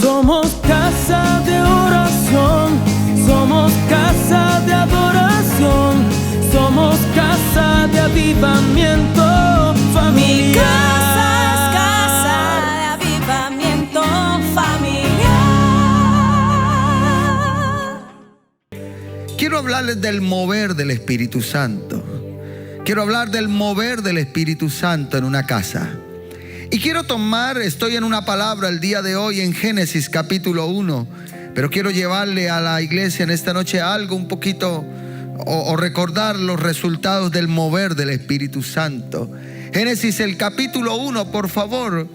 Somos casa de oración, somos casa de adoración, somos casa de avivamiento familiar. Mi casa es casa de avivamiento familiar. Quiero hablarles del mover del Espíritu Santo. Quiero hablar del mover del Espíritu Santo en una casa. Y quiero estoy en una palabra el día de hoy en Génesis capítulo 1, pero quiero llevarle a la iglesia en esta noche algo un poquito, o recordar los resultados del mover del Espíritu Santo. Génesis el capítulo 1, por favor.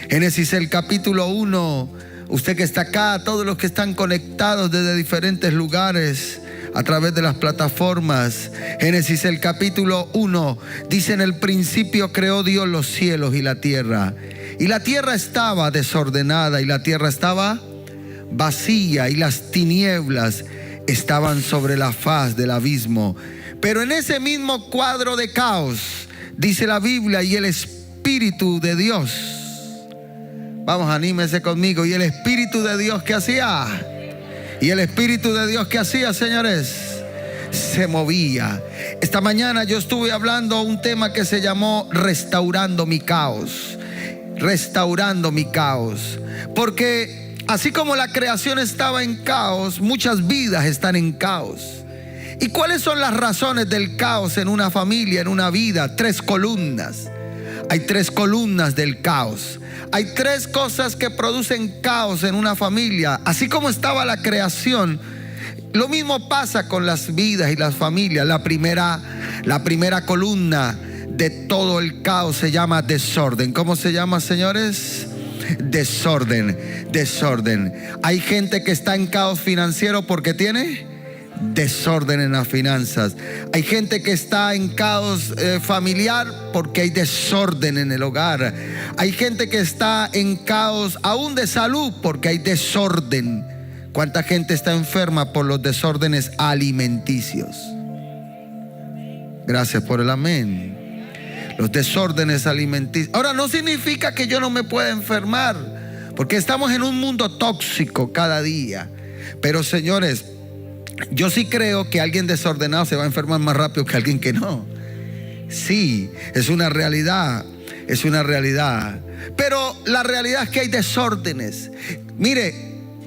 Génesis el capítulo 1. Usted que está acá, todos los que están conectados desde diferentes lugares a través de las plataformas. Génesis el capítulo 1 dice: en el principio creó Dios los cielos y la tierra. Y la tierra estaba desordenada y la tierra estaba vacía y las tinieblas estaban sobre la faz del abismo. Pero en ese mismo cuadro de caos, dice la Biblia, y el Espíritu de Dios, vamos, anímese conmigo, y el Espíritu de Dios, ¿qué hacía? Y el Espíritu de Dios, ¿qué hacía, señores? Se movía. Esta mañana yo estuve hablando un tema que se llamó restaurando mi caos. Restaurando mi caos. Porque así como la creación estaba en caos, muchas vidas están en caos. ¿Y cuáles son las razones del caos en una familia, en una vida? 3 columnas. Hay 3 columnas del caos. Hay 3 cosas que producen caos en una familia. Así como estaba la creación, lo mismo pasa con las vidas y las familias. La primera columna de todo el caos se llama desorden. ¿Cómo se llama, señores? Desorden. Desorden. Hay gente que está en caos financiero porque tiene desorden en las finanzas. Hay gente que está en caos familiar porque hay desorden en el hogar. Hay gente que está en caos aún de salud porque hay desorden. ¿Cuánta gente está enferma por los desórdenes alimenticios? Gracias por el amén. Los desórdenes alimenticios. Ahora, no significa que yo no me pueda enfermar, porque estamos en un mundo tóxico cada día. Pero, señores, yo sí creo que alguien desordenado se va a enfermar más rápido que alguien que no. Sí, es una realidad. Es una realidad. Pero la realidad es que hay desórdenes. Mire,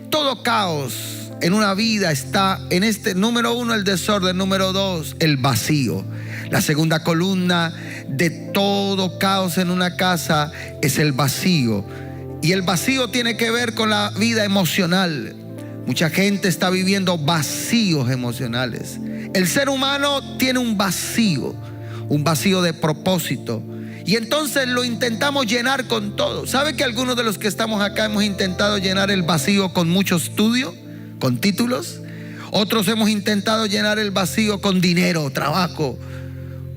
todo caos en una vida está en número 1, el desorden. Número 2, el vacío. La segunda columna de todo caos en una casa es el vacío. Y el vacío tiene que ver con la vida emocional. Mucha gente está viviendo vacíos emocionales. El ser humano tiene un vacío de propósito. Y entonces lo intentamos llenar con todo. ¿Sabe que algunos de los que estamos acá hemos intentado llenar el vacío con mucho estudio, con títulos? Otros hemos intentado llenar el vacío con dinero, trabajo.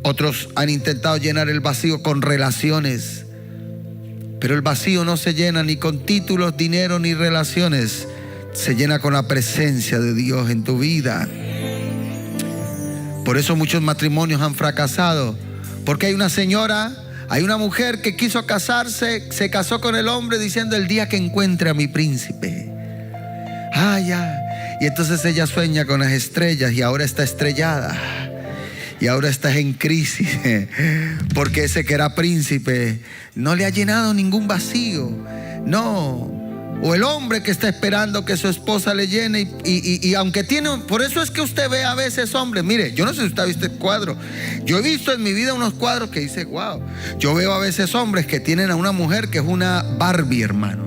Otros han intentado llenar el vacío con relaciones. Pero el vacío no se llena ni con títulos, dinero ni relaciones. Se llena con la presencia de Dios en tu vida. Por eso muchos matrimonios han fracasado. Porque hay una mujer que quiso casarse, se casó con el hombre diciendo: el día que encuentre a mi príncipe. Ya. Y entonces ella sueña con las estrellas y ahora está estrellada. Y ahora está en crisis. Porque ese que era príncipe no le ha llenado ningún vacío. No. O el hombre que está esperando que su esposa le llene y aunque tiene, por eso es que usted ve a veces hombres, mire, yo no sé si usted ha visto el cuadro, yo he visto en mi vida unos cuadros que dice, wow, yo veo a veces hombres que tienen a una mujer que es una Barbie, hermano,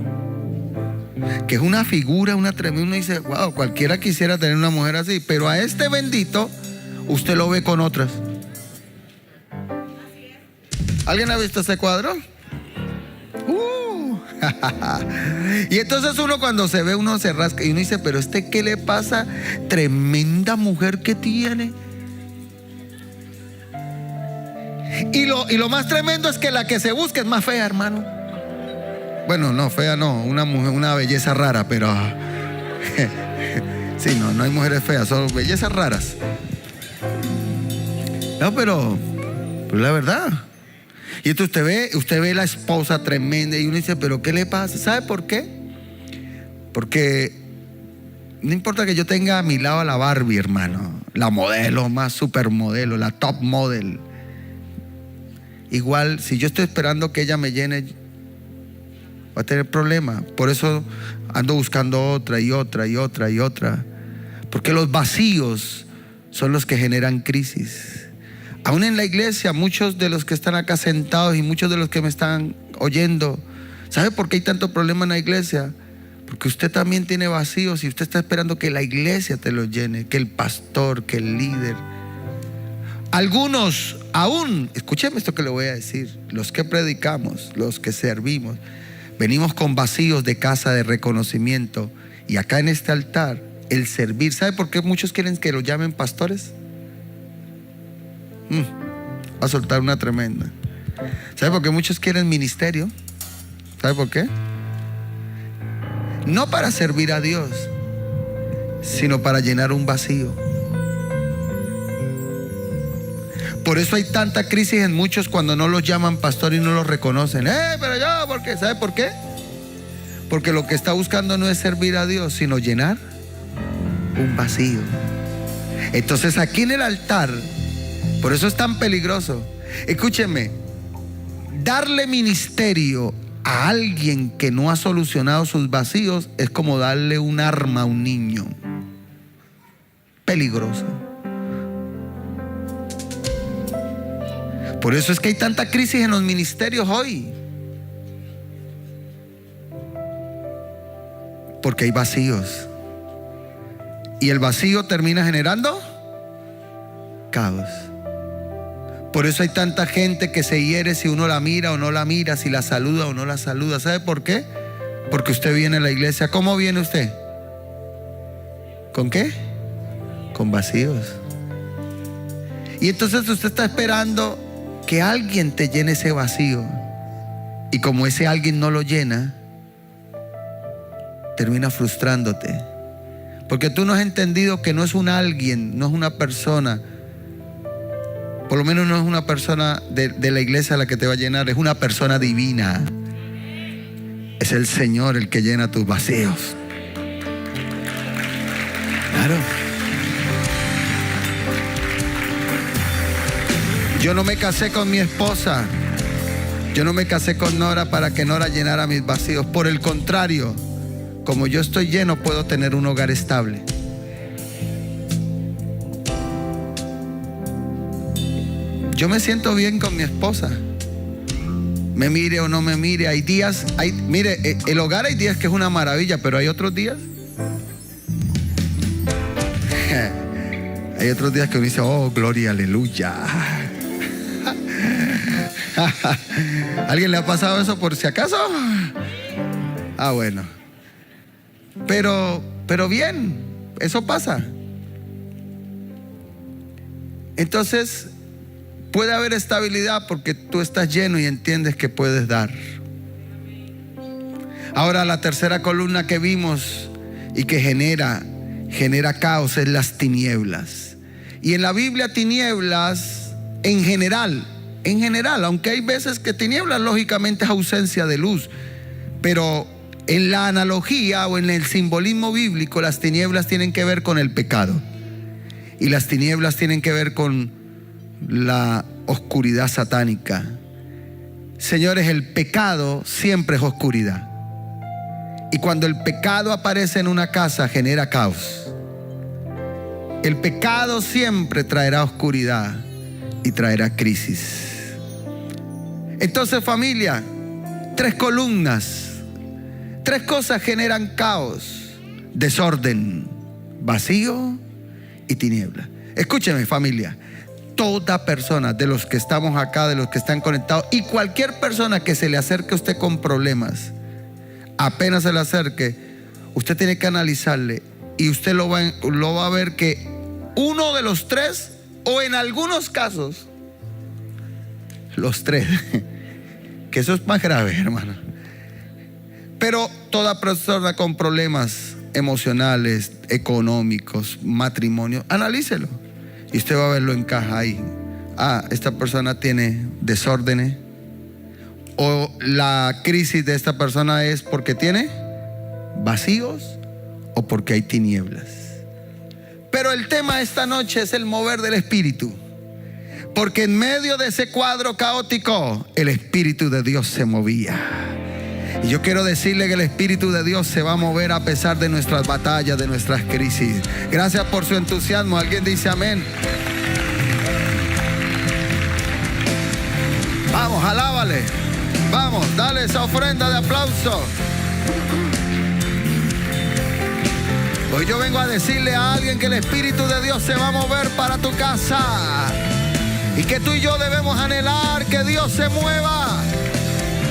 que es una figura, una tremenda, uno dice, wow, cualquiera quisiera tener una mujer así, pero a este bendito usted lo ve con otras. ¿Alguien ha visto ese cuadro? Y entonces uno cuando se ve, uno se rasca y uno dice, pero ¿qué le pasa? Tremenda mujer que tiene. Y lo más tremendo es que la que se busca es más fea, hermano. Bueno, no, fea no, una mujer, una belleza rara, pero sí, no hay mujeres feas, son bellezas raras. No, pero la verdad. Y entonces usted ve la esposa tremenda y uno dice, pero ¿qué le pasa? ¿Sabe por qué? Porque no importa que yo tenga a mi lado a la Barbie, hermano, la modelo más supermodelo, la top model. Igual, si yo estoy esperando que ella me llene, va a tener problemas. Por eso ando buscando otra y otra y otra y otra. Porque los vacíos son los que generan crisis. Aún en la iglesia, muchos de los que están acá sentados y muchos de los que me están oyendo, ¿sabe por qué hay tanto problema en la iglesia? Porque usted también tiene vacíos y usted está esperando que la iglesia te los llene, que el pastor, que el líder. Algunos aún, escúcheme esto que le voy a decir, los que predicamos, los que servimos, venimos con vacíos de casa de reconocimiento. Y acá en este altar, el servir, ¿sabe por qué muchos quieren que los llamen pastores? Va a soltar una tremenda. ¿Sabe por qué muchos quieren ministerio? ¿Sabe por qué? No para servir a Dios, sino para llenar un vacío. Por eso hay tanta crisis en muchos cuando no los llaman pastor y no los reconocen. Pero yo, ¿por qué? ¿Sabe por qué? Porque lo que está buscando no es servir a Dios, sino llenar un vacío. Entonces aquí en el altar, por eso es tan peligroso. Escúcheme, darle ministerio a alguien que no ha solucionado sus vacíos es como darle un arma a un niño. Peligroso. Por eso es que hay tanta crisis en los ministerios hoy. Porque hay vacíos. Y el vacío termina generando caos. Por eso hay tanta gente que se hiere si uno la mira o no la mira, si la saluda o no la saluda. ¿Sabe por qué? Porque usted viene a la iglesia. ¿Cómo viene usted? ¿Con qué? Con vacíos. Y entonces usted está esperando que alguien te llene ese vacío. Y como ese alguien no lo llena, termina frustrándote. Porque tú no has entendido que no es un alguien, no es una persona. Por lo menos no es una persona de la iglesia la que te va a llenar, es una persona divina. Es el Señor el que llena tus vacíos. Claro. Yo no me casé con mi esposa. Yo no me casé con Nora para que Nora llenara mis vacíos. Por el contrario, como yo estoy lleno, puedo tener un hogar estable. Yo me siento bien con mi esposa. Me mire o no me mire. Hay días, mire, el hogar hay días que es una maravilla, pero hay otros días. Hay otros días que uno dice, oh, gloria, aleluya. ¿Alguien le ha pasado eso por si acaso? Ah, bueno. Pero bien, eso pasa. Entonces, puede haber estabilidad porque tú estás lleno y entiendes que puedes dar. Ahora, la tercera columna que vimos y que genera caos es las tinieblas. Y en la Biblia, tinieblas en general, aunque hay veces que tinieblas lógicamente es ausencia de luz, pero en la analogía o en el simbolismo bíblico, las tinieblas tienen que ver con el pecado. Y las tinieblas tienen que ver con la oscuridad satánica. Señores, el pecado siempre es oscuridad. Y cuando el pecado aparece en una casa, genera caos. El pecado siempre traerá oscuridad y traerá crisis. Entonces, familia, 3 columnas. 3 cosas generan caos: desorden, vacío y tiniebla. Escúcheme, familia. Toda persona de los que estamos acá, de los que están conectados, y cualquier persona que se le acerque a usted con problemas, apenas se le acerque, usted tiene que analizarle y usted lo va a ver que uno de los 3, o en algunos casos los 3, que eso es más grave, hermano. Pero toda persona con problemas emocionales, económicos, matrimonio, analícelo y usted va a verlo en caja ahí. Esta persona tiene desórdenes, o la crisis de esta persona es porque tiene vacíos o porque hay tinieblas. Pero el tema esta noche es el mover del Espíritu. Porque en medio de ese cuadro caótico, el Espíritu de Dios se movía. Y yo quiero decirle que el Espíritu de Dios se va a mover a pesar de nuestras batallas, de nuestras crisis. Gracias por su entusiasmo. ¿Alguien dice amén? Vamos, alábale. Vamos, dale esa ofrenda de aplauso. Hoy yo vengo a decirle a alguien que el Espíritu de Dios se va a mover para tu casa. Y que tú y yo debemos anhelar que Dios se mueva.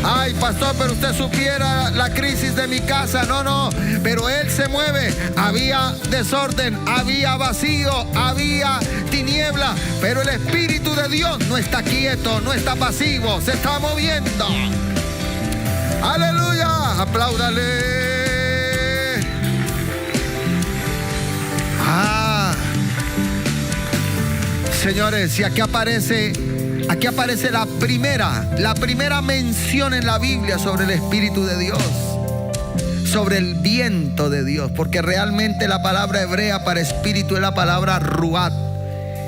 Ay, pastor, pero usted supiera la crisis de mi casa. No, pero Él se mueve. Había desorden, había vacío, había tiniebla, pero el Espíritu de Dios no está quieto, no está pasivo, se está moviendo. Aleluya, apláudale. Señores, y aquí aparece la primera mención en la Biblia sobre el Espíritu de Dios, sobre el viento de Dios, porque realmente la palabra hebrea para espíritu es la palabra ruat,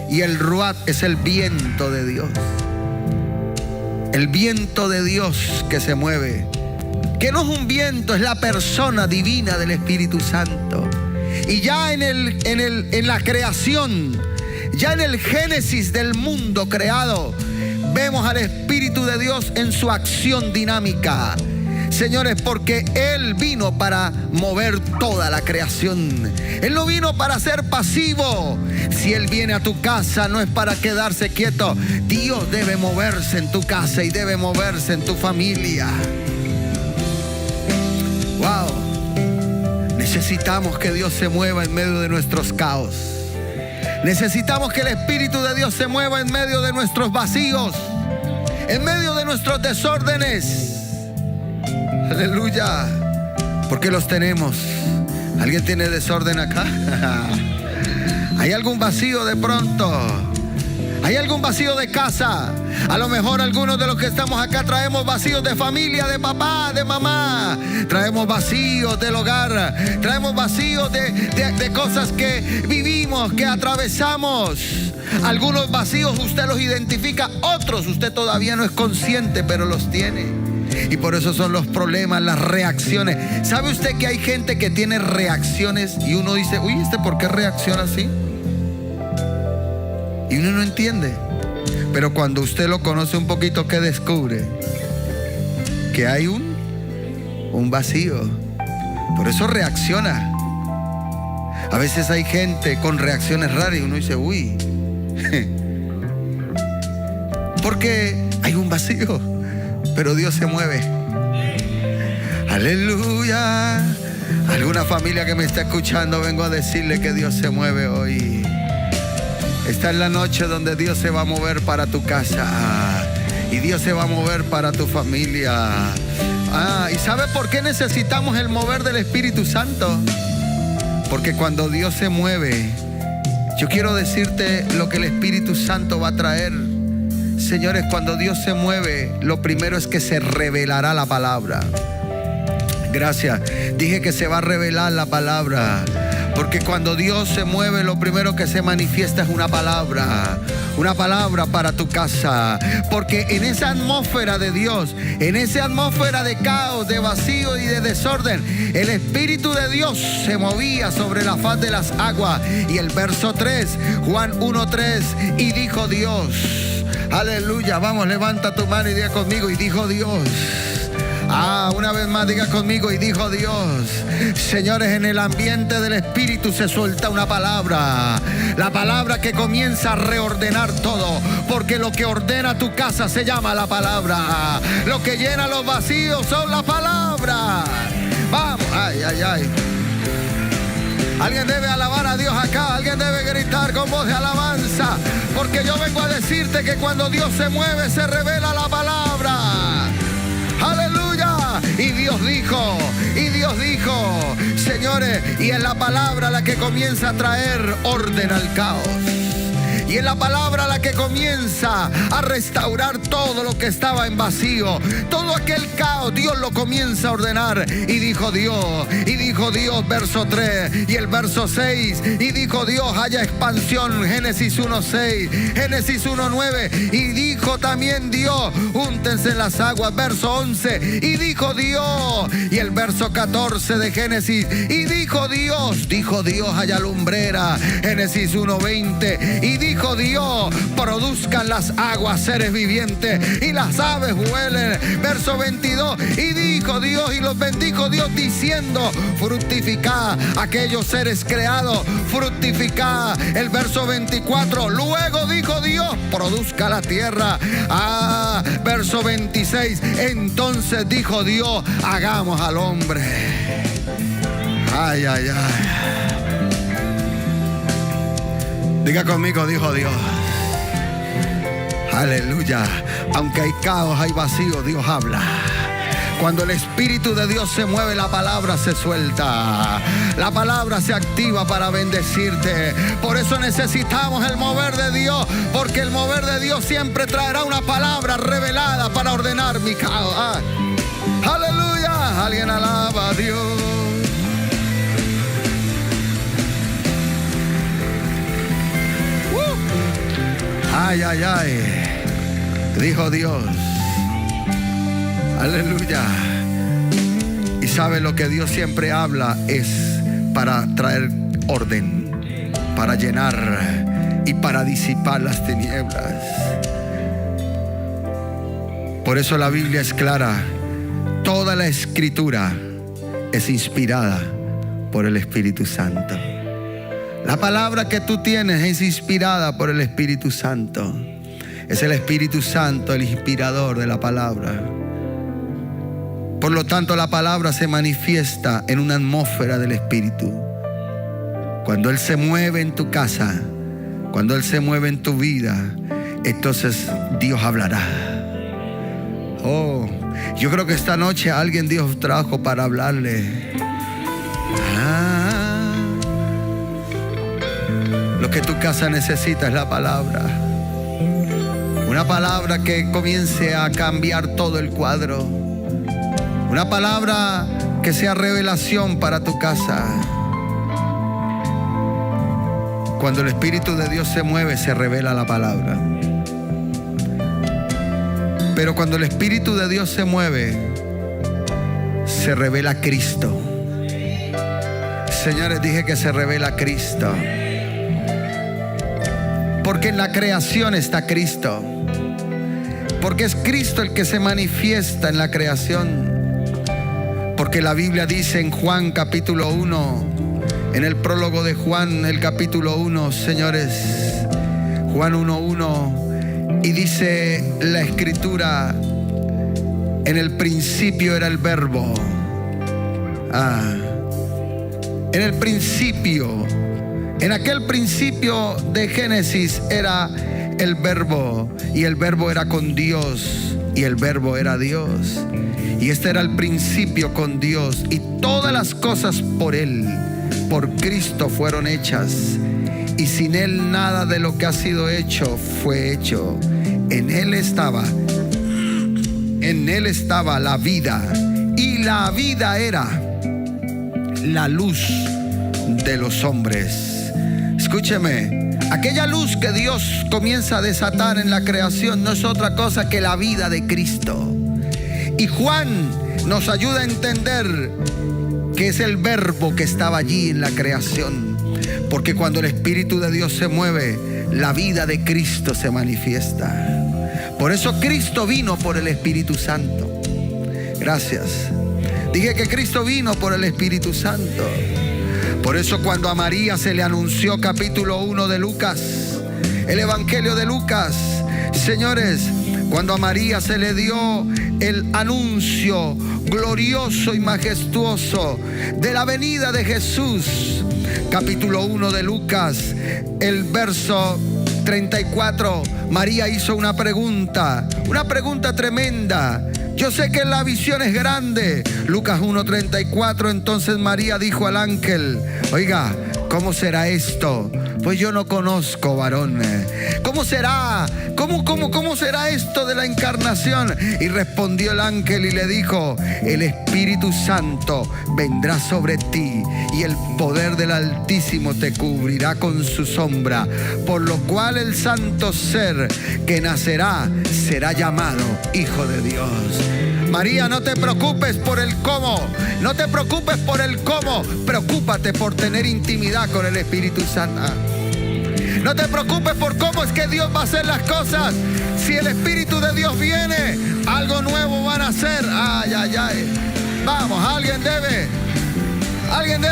y el ruat es el viento de Dios. El viento de Dios que se mueve, que no es un viento, es la persona divina del Espíritu Santo. Y ya en la creación, ya en el génesis del mundo creado, vemos al Espíritu de Dios en su acción dinámica. Señores, porque Él vino para mover toda la creación. Él no vino para ser pasivo. Si Él viene a tu casa, no es para quedarse quieto. Dios debe moverse en tu casa y debe moverse en tu familia. Wow. Necesitamos que Dios se mueva en medio de nuestros caos. Necesitamos que el Espíritu de Dios se mueva en medio de nuestros vacíos, en medio de nuestros desórdenes. Aleluya, porque los tenemos. ¿Alguien tiene desorden acá? ¿Hay algún vacío de pronto? ¿Hay algún vacío de casa? A lo mejor algunos de los que estamos acá traemos vacíos de familia, de papá, de mamá. Traemos vacíos del hogar. Traemos vacíos de cosas que vivimos, que atravesamos. Algunos vacíos usted los identifica, otros usted todavía no es consciente, pero los tiene. Y por eso son los problemas, las reacciones. ¿Sabe usted que hay gente que tiene reacciones y uno dice, uy, ¿por qué reacciona así? Y uno no entiende. Pero cuando usted lo conoce un poquito, ¿qué descubre? Que hay un vacío. Por eso reacciona. A veces hay gente con reacciones raras y uno dice, uy. Porque hay un vacío, pero Dios se mueve. Aleluya. Alguna familia que me está escuchando, vengo a decirle que Dios se mueve hoy. Esta es la noche donde Dios se va a mover para tu casa. Y Dios se va a mover para tu familia. ¿Y sabe por qué necesitamos el mover del Espíritu Santo? Porque cuando Dios se mueve, yo quiero decirte lo que el Espíritu Santo va a traer. Señores, cuando Dios se mueve, lo primero es que se revelará la palabra. Gracias. Dije que se va a revelar la palabra. Porque cuando Dios se mueve, lo primero que se manifiesta es una palabra para tu casa. Porque en esa atmósfera de Dios, en esa atmósfera de caos, de vacío y de desorden, el Espíritu de Dios se movía sobre la faz de las aguas. Y el verso 3, Juan 1:3, y dijo Dios. Aleluya, vamos, levanta tu mano y diga conmigo, y dijo Dios. Una vez más diga conmigo, y dijo Dios. Señores, en el ambiente del Espíritu se suelta una palabra. La palabra que comienza a reordenar todo. Porque lo que ordena tu casa se llama la palabra. Lo que llena los vacíos son la palabra. Vamos, ay. Alguien debe alabar a Dios acá. Alguien debe gritar con voz de alabanza. Porque yo vengo a decirte que cuando Dios se mueve se revela la palabra. Aleluya. Y Dios dijo, señores, y es la palabra la que comienza a traer orden al caos. Y es la palabra la que comienza a restaurar todo lo que estaba en vacío. Todo aquel caos, Dios lo comienza a ordenar. Y dijo Dios, verso 3 y el verso 6. Y dijo Dios, haya expansión, Génesis 1:6, Génesis 1:9. Y dijo también Dios, úntense en las aguas, verso 11. Y dijo Dios, y el verso 14 de Génesis. Y dijo Dios, haya lumbrera, Génesis 1:20. Y dijo Dios, produzcan las aguas seres vivientes y las aves vuelen, verso 22. Y dijo Dios, y los bendijo Dios diciendo, fructificad aquellos seres creados, fructificad, el verso 24. Luego dijo Dios, produzca la tierra. Verso 26. Entonces dijo Dios, hagamos al hombre. Ay, ay, ay. Diga conmigo, dijo Dios. Aleluya. Aunque hay caos, hay vacío, Dios habla. Cuando el Espíritu de Dios se mueve, la palabra se suelta. La palabra se activa para bendecirte. Por eso necesitamos el mover de Dios, porque el mover de Dios siempre traerá una palabra revelada para ordenar mi caos. Aleluya. Alguien alaba a Dios. Ay, ay, ay. Dijo Dios. Aleluya. Y sabe, lo que Dios siempre habla es para traer orden, para llenar y para disipar las tinieblas. Por eso la Biblia es clara. Toda la escritura es inspirada por el Espíritu Santo. La palabra que tú tienes es inspirada por el Espíritu Santo. Es el Espíritu Santo el inspirador de la palabra. Por lo tanto, la palabra se manifiesta en una atmósfera del Espíritu. Cuando Él se mueve en tu casa, cuando Él se mueve en tu vida, entonces Dios hablará. Oh, yo creo que esta noche alguien Dios trajo para hablarle. Lo que tu casa necesita es la palabra. Una palabra que comience a cambiar todo el cuadro. Una palabra que sea revelación para tu casa. Cuando el Espíritu de Dios se mueve, se revela la palabra. Pero cuando el Espíritu de Dios se mueve, se revela Cristo. Señores, dije que se revela Cristo. Porque en la creación está Cristo. Porque es Cristo el que se manifiesta en la creación. Porque la Biblia dice en Juan capítulo 1, en el prólogo de Juan, el capítulo 1, señores, Juan 1:1, y dice la Escritura, en el principio era el Verbo. En el principio, en aquel principio de Génesis era el Verbo, y el Verbo era con Dios, y el Verbo era Dios. Y este era el principio con Dios, y todas las cosas por Él, por Cristo fueron hechas, y sin Él nada de lo que ha sido hecho fue hecho. En Él estaba la vida, y la vida era la luz de los hombres. Escúcheme, aquella luz que Dios comienza a desatar en la creación no es otra cosa que la vida de Cristo. Y Juan nos ayuda a entender que es el Verbo que estaba allí en la creación. Porque cuando el Espíritu de Dios se mueve, la vida de Cristo se manifiesta. Por eso Cristo vino por el Espíritu Santo. Gracias. Dije que Cristo vino por el Espíritu Santo. Por eso cuando a María se le anunció, capítulo 1 de Lucas, el Evangelio de Lucas, señores, cuando a María se le dio el anuncio glorioso y majestuoso de la venida de Jesús, capítulo 1 de Lucas, el verso 34, María hizo una pregunta tremenda. Yo sé que la visión es grande. Lucas 1:34, entonces María dijo al ángel, oiga, ¿cómo será esto? pues yo no conozco varón. ¿Cómo será? ¿Cómo será esto de la encarnación? Y respondió el ángel y le dijo: el Espíritu Santo vendrá sobre ti y el poder del Altísimo te cubrirá con su sombra, por lo cual el santo ser que nacerá será llamado Hijo de Dios. María, no te preocupes por el cómo, no te preocupes por el cómo, preocúpate por tener intimidad con el Espíritu Santo. No te preocupes por cómo es que Dios va a hacer las cosas. Si el Espíritu de Dios viene, algo nuevo van a hacer. Ay, ay, ay. Vamos, alguien debe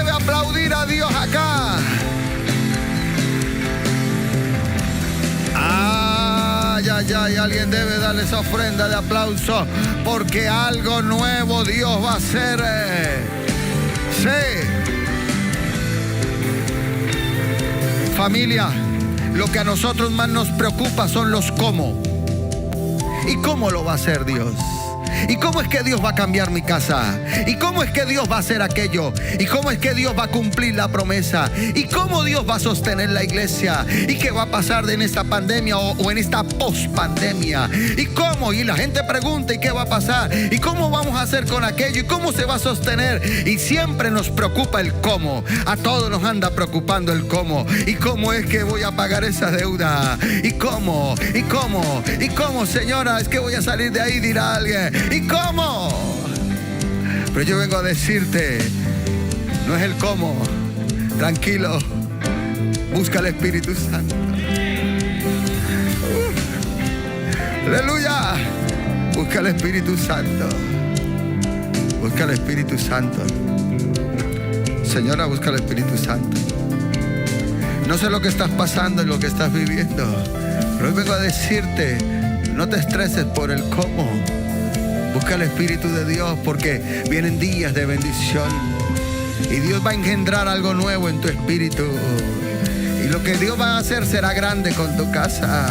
aplaudir a Dios acá. Ay, ay, ay, alguien debe darle esa ofrenda de aplauso, porque algo nuevo Dios va a hacer. Sí. Familia, lo que a nosotros más nos preocupa son los cómo. ¿Y cómo lo va a hacer Dios? ¿Y cómo es que Dios va a cambiar mi casa? ¿Y cómo es que Dios va a hacer aquello? ¿Y cómo es que Dios va a cumplir la promesa? ¿Y cómo Dios va a sostener la iglesia? ¿Y qué va a pasar en esta pandemia o en esta pospandemia? ¿Y cómo? Y la gente pregunta: ¿y qué va a pasar? ¿Y cómo vamos a hacer con aquello? ¿Y cómo se va a sostener? Y siempre nos preocupa el cómo. A todos nos anda preocupando el cómo. ¿Y cómo es que voy a pagar esa deuda? ¿Y cómo? ¿Y cómo? ¿Y cómo, señora? Es que voy a salir de ahí, dirá alguien. ¿Y cómo? Pero yo vengo a decirte, no es el cómo. Tranquilo, busca al Espíritu Santo. Aleluya. Busca al Espíritu Santo. Busca al Espíritu Santo. Señora, busca al Espíritu Santo. No sé lo que estás pasando y lo que estás viviendo, pero hoy vengo a decirte, no te estreses por el cómo. Busca el Espíritu de Dios, porque vienen días de bendición y Dios va a engendrar algo nuevo en tu espíritu. Y lo que Dios va a hacer será grande con tu casa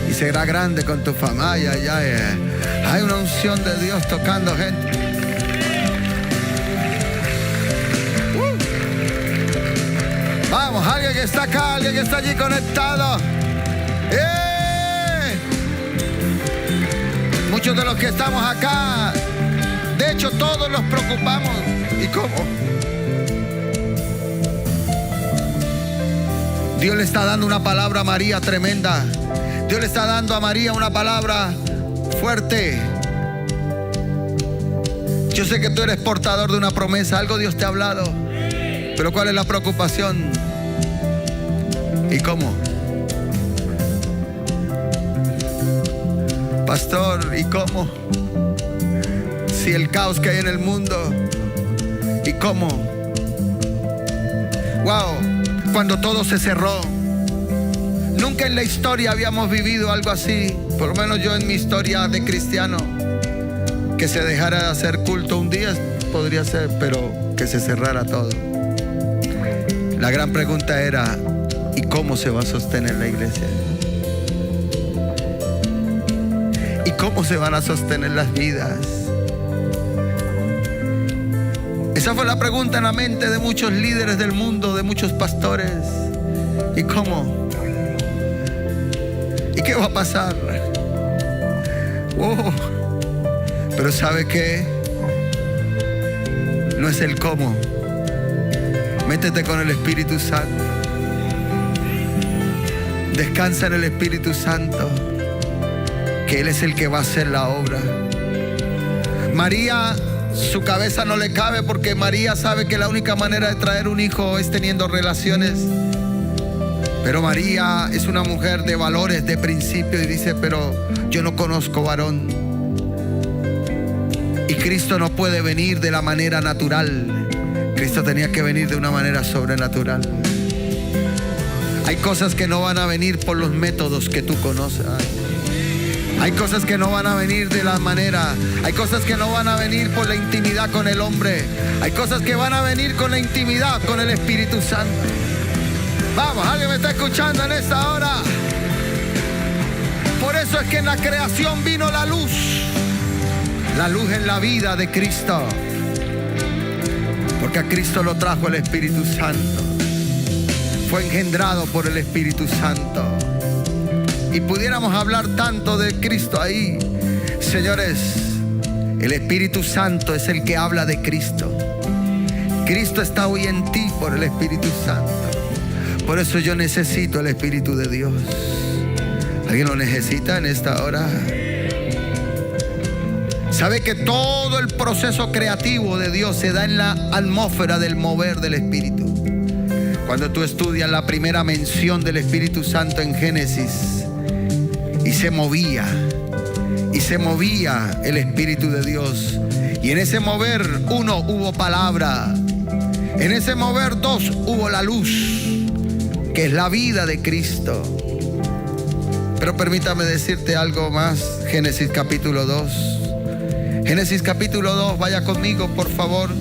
y será grande con tu familia. Ay, ay, ay. Hay una unción de Dios tocando gente. Vamos, alguien que está acá, alguien que está allí conectado. Muchos de los que estamos acá, de hecho todos nos preocupamos. ¿Y cómo? Dios le está dando una palabra a María tremenda. Dios le está dando a María una palabra fuerte. Yo sé que tú eres portador de una promesa, algo Dios te ha hablado, pero ¿cuál es la preocupación? ¿Y cómo? Pastor, ¿y cómo? Si el caos que hay en el mundo, ¿y cómo? Wow, cuando todo se cerró. Nunca en la historia habíamos vivido algo así, por lo menos yo en mi historia de cristiano. Que se dejara de hacer culto un día podría ser, pero que se cerrara todo. La gran pregunta era: ¿y cómo se va a sostener la iglesia? ¿Y cómo se van a sostener las vidas? Esa fue la pregunta en la mente de muchos líderes del mundo, de muchos pastores. ¿Y cómo? ¿Y qué va a pasar? Oh, pero ¿sabe qué? No es el cómo. Métete con el Espíritu Santo. Descansa en el Espíritu Santo, que Él es el que va a hacer la obra. María, su cabeza no le cabe, porque María sabe que la única manera de traer un hijo es teniendo relaciones. Pero María es una mujer de valores, de principio, y dice: pero yo no conozco varón. Y Cristo no puede venir de la manera natural. Cristo tenía que venir de una manera sobrenatural. Hay cosas que no van a venir por los métodos que tú conoces. Hay cosas que no van a venir de la manera. Hay cosas que no van a venir por la intimidad con el hombre. Hay cosas que van a venir con la intimidad con el Espíritu Santo. Vamos, alguien me está escuchando en esta hora. Por eso es que en la creación vino la luz. La luz en la vida de Cristo. Porque a Cristo lo trajo el Espíritu Santo. fue engendrado por el Espíritu Santo. Y pudiéramos hablar tanto de Cristo ahí. Señores, el Espíritu Santo es el que habla de Cristo. Cristo está hoy en ti por el Espíritu Santo. Por eso yo necesito el Espíritu de Dios. ¿Alguien lo necesita en esta hora? ¿Sabe que todo el proceso creativo de Dios se da en la atmósfera del mover del Espíritu? Cuando tú estudias la primera mención del Espíritu Santo en Génesis, y se movía el Espíritu de Dios. Y en ese mover, 1, hubo palabra. En ese mover, 2, hubo la luz, que es la vida de Cristo. Pero permítame decirte algo más. Génesis capítulo 2. Génesis capítulo 2, vaya conmigo por favor.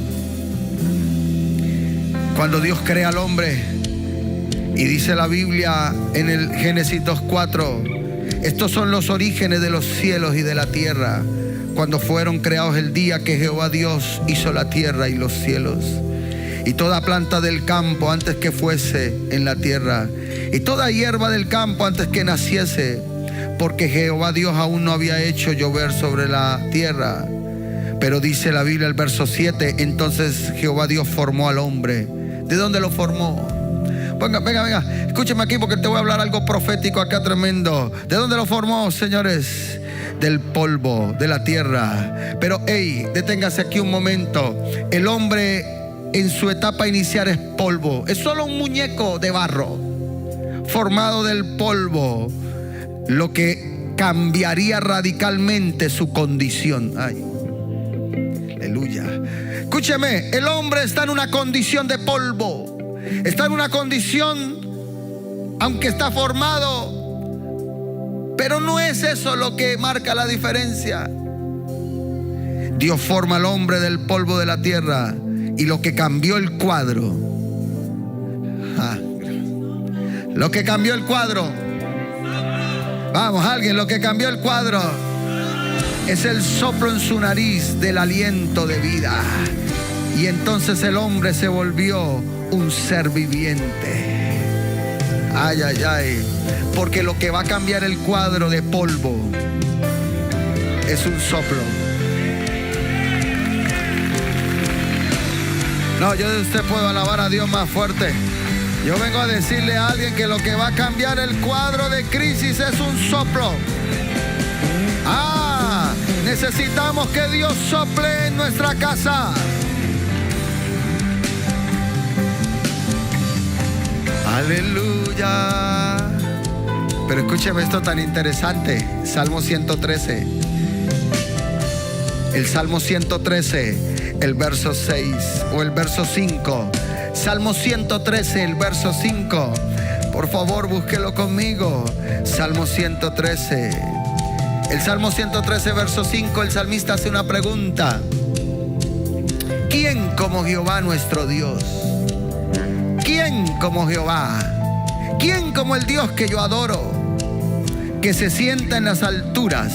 Cuando Dios crea al hombre, y dice la Biblia en el Génesis 2:4, estos son los orígenes de los cielos y de la tierra, cuando fueron creados el día que Jehová Dios hizo la tierra y los cielos, y toda planta del campo antes que fuese en la tierra, y toda hierba del campo antes que naciese, porque Jehová Dios aún no había hecho llover sobre la tierra. Pero dice la Biblia, el verso 7, entonces Jehová Dios formó al hombre. ¿De dónde lo formó? Venga, escúcheme aquí porque te voy a hablar algo profético acá tremendo. ¿De dónde lo formó, señores? Del polvo, de la tierra. Pero, deténgase aquí un momento. El hombre en su etapa inicial es polvo. Es solo un muñeco de barro, formado del polvo, lo que cambiaría radicalmente su condición. Aleluya. Escúcheme, el hombre está en una condición de polvo. Está en una condición, aunque está formado, pero no es eso lo que marca la diferencia. Dios forma al hombre del polvo de la tierra, y lo que cambió el cuadro, lo que cambió el cuadro, vamos, alguien, lo que cambió el cuadro es el soplo en su nariz del aliento de vida. Y entonces el hombre se volvió un ser viviente. Porque lo que va a cambiar el cuadro de polvo es un soplo. No, yo de usted puedo alabar a Dios más fuerte. Yo vengo a decirle a alguien que lo que va a cambiar el cuadro de crisis es un soplo. Necesitamos que Dios sople en nuestra casa. Aleluya. Pero escúcheme esto tan interesante. Salmo 113. El Salmo 113, el verso 6 o el verso 5. Salmo 113, el verso 5. Por favor, búsquelo conmigo. Salmo 113. El Salmo 113, verso 5, el salmista hace una pregunta. ¿Quién como Jehová nuestro Dios? ¿Quién como Jehová? ¿Quién como el Dios que yo adoro? Que se sienta en las alturas.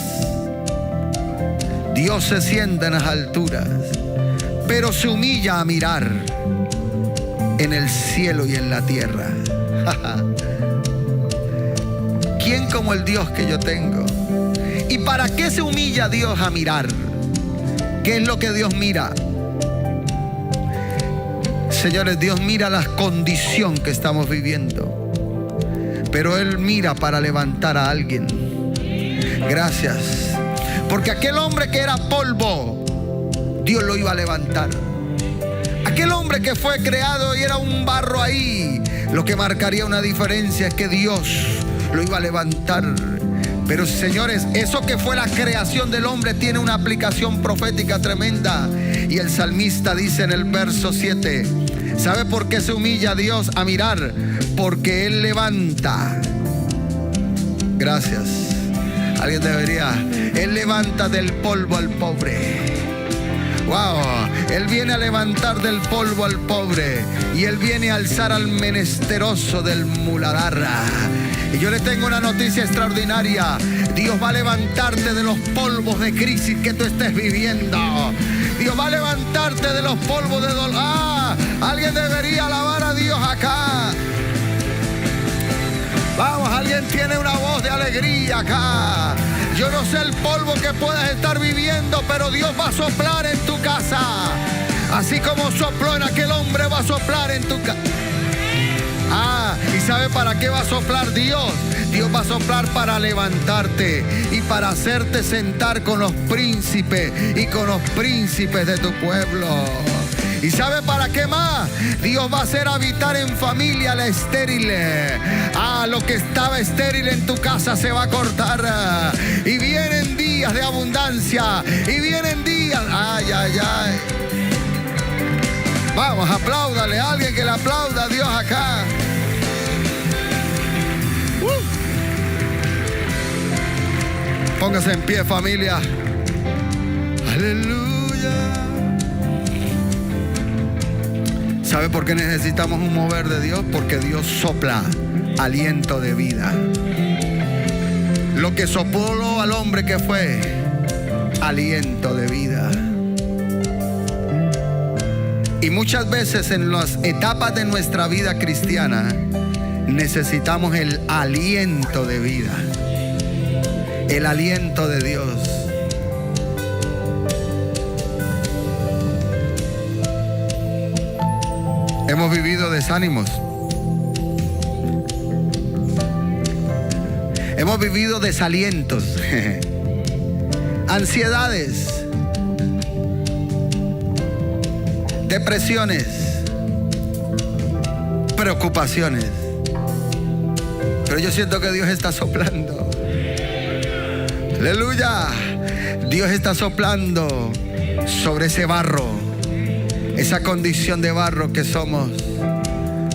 Dios se sienta en las alturas, pero se humilla a mirar en el cielo y en la tierra. ¿Quién como el Dios que yo tengo? ¿Y para qué se humilla Dios a mirar? ¿Qué es lo que Dios mira? Señores, Dios mira la condición que estamos viviendo, pero Él mira para levantar a alguien. Gracias. Porque aquel hombre que era polvo, Dios lo iba a levantar. Aquel hombre que fue creado y era un barro ahí, lo que marcaría una diferencia es que Dios lo iba a levantar. Pero señores, eso que fue la creación del hombre tiene una aplicación profética tremenda. Y el salmista dice en el verso 7, ¿sabe por qué se humilla Dios a mirar? Porque Él levanta. Gracias. Alguien debería. Él levanta del polvo al pobre. Wow, Él viene a levantar del polvo al pobre, y Él viene a alzar al menesteroso del muladar. Y yo le tengo una noticia extraordinaria. Dios va a levantarte de los polvos de crisis que tú estés viviendo. Dios va a levantarte de los polvos de dolor. Alguien debería alabar a Dios acá. acá. Yo no sé el polvo que puedas estar viviendo, pero Dios va a soplar en tu casa. Así como sopló en aquel hombre, va a soplar en tu casa. ¿Y sabe para qué va a soplar Dios? Dios va a soplar para levantarte y para hacerte sentar con los príncipes y con los príncipes de tu pueblo. ¿Y sabe para qué más? Dios va a hacer habitar en familia la estéril. Lo que estaba estéril en tu casa se va a cortar. Y vienen días de abundancia. Y vienen días. Ay. Vamos, apláudale a alguien que le aplauda a Dios acá. Póngase en pie, familia. Aleluya. ¿Sabe por qué necesitamos un mover de Dios? Porque Dios sopla aliento de vida. Lo que sopló al hombre, que fue aliento de vida. Y muchas veces en las etapas de nuestra vida cristiana necesitamos el aliento de vida, el aliento de Dios. Hemos vivido desánimos. Hemos vivido desalientos, ansiedades, depresiones, preocupaciones. Pero yo siento que Dios está soplando. Aleluya. Dios está soplando sobre ese barro, esa condición de barro que somos.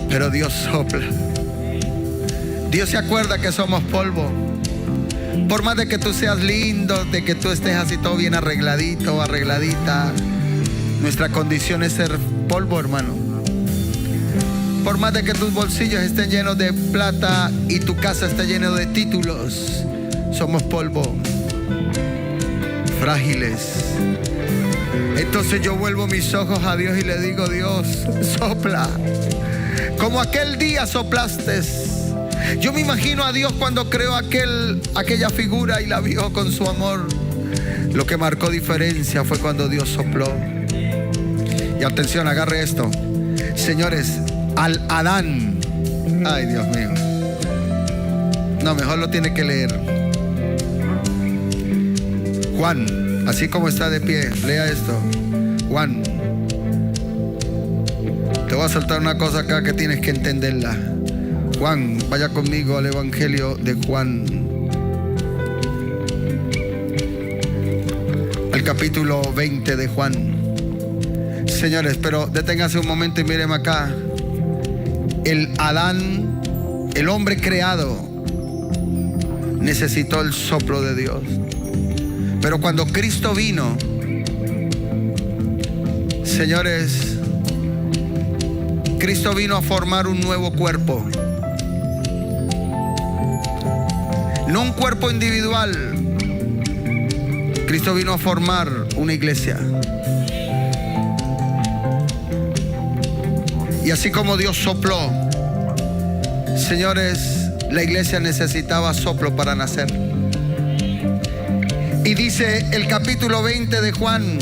Pero Dios sopla. Dios se acuerda que somos polvo. Por más de que tú seas lindo, de que tú estés así todo bien arregladito o arregladita, nuestra condición es ser polvo, hermano. Por más de que tus bolsillos estén llenos de plata y tu casa esté llena de títulos, somos polvo, frágiles. Entonces yo vuelvo mis ojos a Dios y le digo: Dios, sopla, como aquel día soplaste. Yo me imagino a Dios cuando creó aquella figura y la vio con su amor. Lo que marcó diferencia fue cuando Dios sopló. Y atención, agarre esto. Señores, al Adán. Ay, Dios mío. No, mejor lo tiene que leer. Juan, así como está de pie, lea esto. Juan. Te voy a soltar una cosa acá que tienes que entenderla. Juan, vaya conmigo al Evangelio de Juan. Al capítulo 20 de Juan. Señores, pero deténganse un momento y mírenme acá. El Adán, el hombre creado, necesitó el soplo de Dios. Pero cuando Cristo vino, señores, Cristo vino a formar un nuevo cuerpo. No un cuerpo individual. Cristo vino a formar una iglesia. Y así como Dios sopló, señores, la iglesia necesitaba soplo para nacer. Y dice el capítulo 20 de Juan,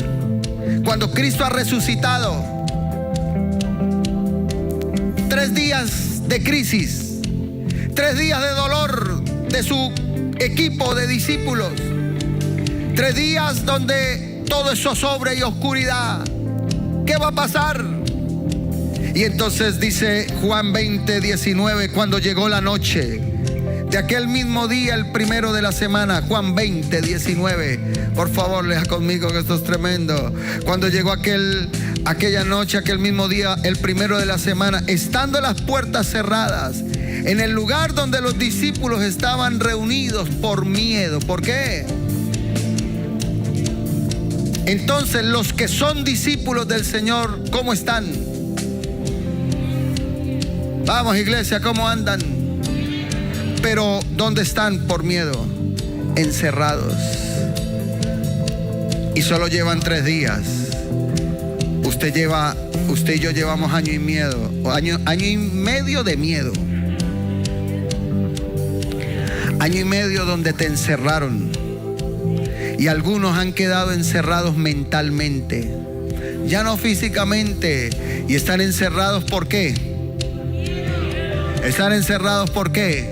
cuando Cristo ha resucitado, 3 días de crisis, 3 días de dolor de su equipo de discípulos, 3 días donde todo es zozobra y oscuridad. ¿Qué va a pasar? Y entonces dice Juan 20, 19, cuando llegó la noche de aquel mismo día, el primero de la semana. Juan 20, 19. Por favor, lea conmigo que esto es tremendo. Cuando llegó aquella noche, aquel mismo día, el primero de la semana, estando las puertas cerradas, en el lugar donde los discípulos estaban reunidos por miedo. ¿Por qué? Entonces, los que son discípulos del Señor, ¿cómo están? Vamos, iglesia, ¿cómo andan? Pero ¿dónde están? Por miedo, encerrados. Y solo llevan 3 días. Usted y yo llevamos año y medio de miedo. Año y medio donde te encerraron. Y algunos han quedado encerrados mentalmente, ya no físicamente. Y están encerrados ¿por qué? Están encerrados ¿por qué?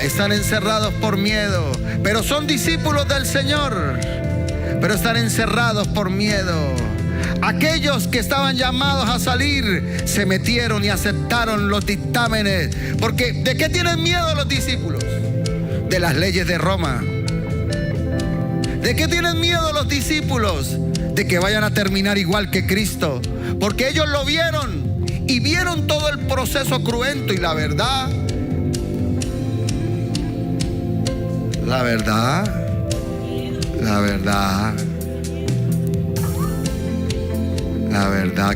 Están encerrados por miedo. Pero son discípulos del Señor, pero están encerrados por miedo. Aquellos que estaban llamados a salir se metieron y aceptaron los dictámenes. Porque ¿de qué tienen miedo los discípulos? De las leyes de Roma. ¿De qué tienen miedo los discípulos? De que vayan a terminar igual que Cristo. Porque ellos lo vieron y vieron todo el proceso cruento. Y la verdad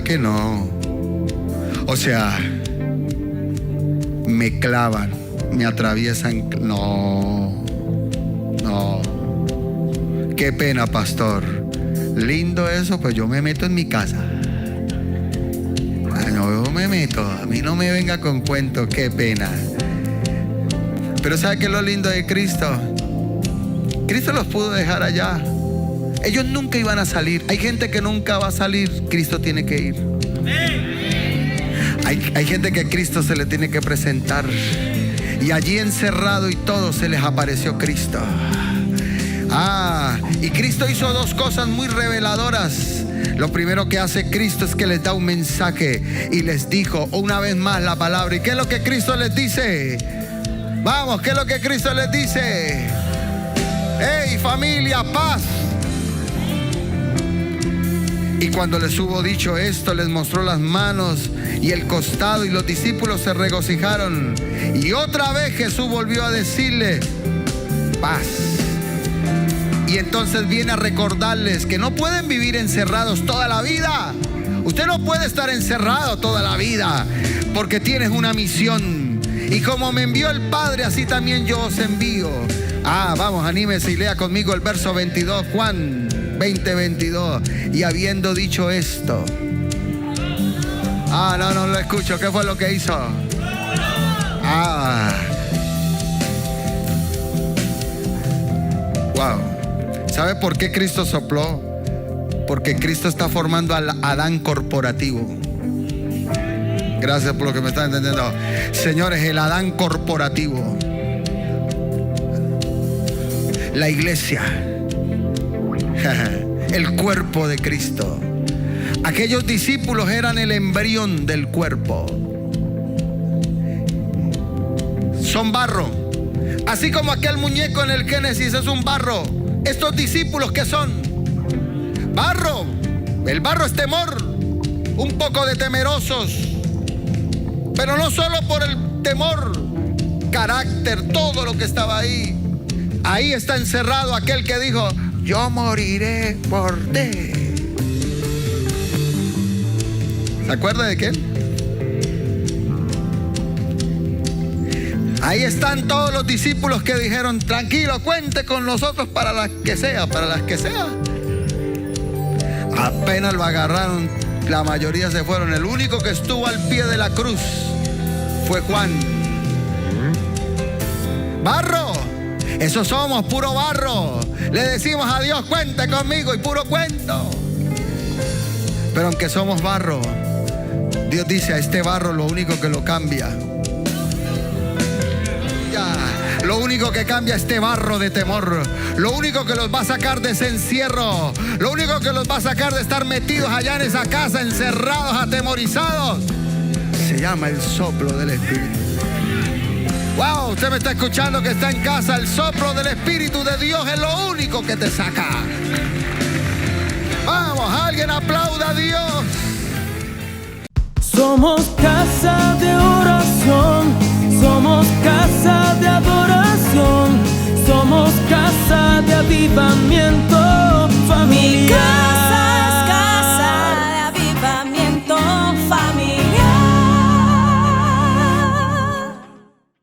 que no. O sea, me clavan, me atraviesan. No. Qué pena, pastor. Lindo eso, pues yo me meto en mi casa. No, yo me meto. A mí no me venga con cuentos, qué pena. Pero ¿sabe qué es lo lindo de Cristo? Cristo los pudo dejar allá. Ellos nunca iban a salir. Hay gente que nunca va a salir. Cristo tiene que ir. Hay gente que a Cristo se le tiene que presentar. Y allí encerrado y todo se les apareció Cristo. Y Cristo hizo dos cosas muy reveladoras. Lo primero que hace Cristo es que les da un mensaje y les dijo una vez más la palabra. ¿Y qué es lo que Cristo les dice? Vamos, ¿qué es lo que Cristo les dice? ¡Hey, familia, paz! Y cuando les hubo dicho esto, les mostró las manos y el costado, y los discípulos se regocijaron. Y otra vez Jesús volvió a decirle: paz. Y entonces viene a recordarles que no pueden vivir encerrados toda la vida. Usted no puede estar encerrado toda la vida, porque tienes una misión. Y como me envió el Padre, así también yo os envío. Vamos, anímese y lea conmigo el verso 22, Juan 20:22. Y habiendo dicho esto, no lo escucho. ¿Qué fue lo que hizo? Wow. ¿Sabe por qué Cristo sopló? Porque Cristo está formando al Adán corporativo. Gracias por lo que me están entendiendo. Señores, el Adán corporativo, la iglesia, el cuerpo de Cristo. Aquellos discípulos eran el embrión del cuerpo. Son barro. Así como aquel muñeco en el Génesis es un barro. Estos discípulos, ¿qué son? Barro. El barro es temor. Un poco de temerosos. Pero no solo por el temor, carácter, todo lo que estaba ahí. Ahí está encerrado aquel que dijo: yo moriré por ti. ¿Se acuerda de quién? Ahí están todos los discípulos que dijeron: tranquilo, cuente con nosotros para las que sea, para las que sea. Apenas lo agarraron, la mayoría se fueron. El único que estuvo al pie de la cruz fue Juan. Barro. Eso somos, puro barro. Le decimos a Dios: cuente conmigo, y puro cuento. Pero aunque somos barro, Dios dice: a este barro lo único que lo cambia, lo único que cambia este barro de temor, lo único que los va a sacar de ese encierro, lo único que los va a sacar de estar metidos allá en esa casa, encerrados, atemorizados, se llama el soplo del Espíritu. Wow, usted me está escuchando que está en casa. El soplo del Espíritu de Dios es lo único que te saca. Vamos, alguien aplauda a Dios. Somos casa de oración, somos casa de adoración, somos casa de avivamiento.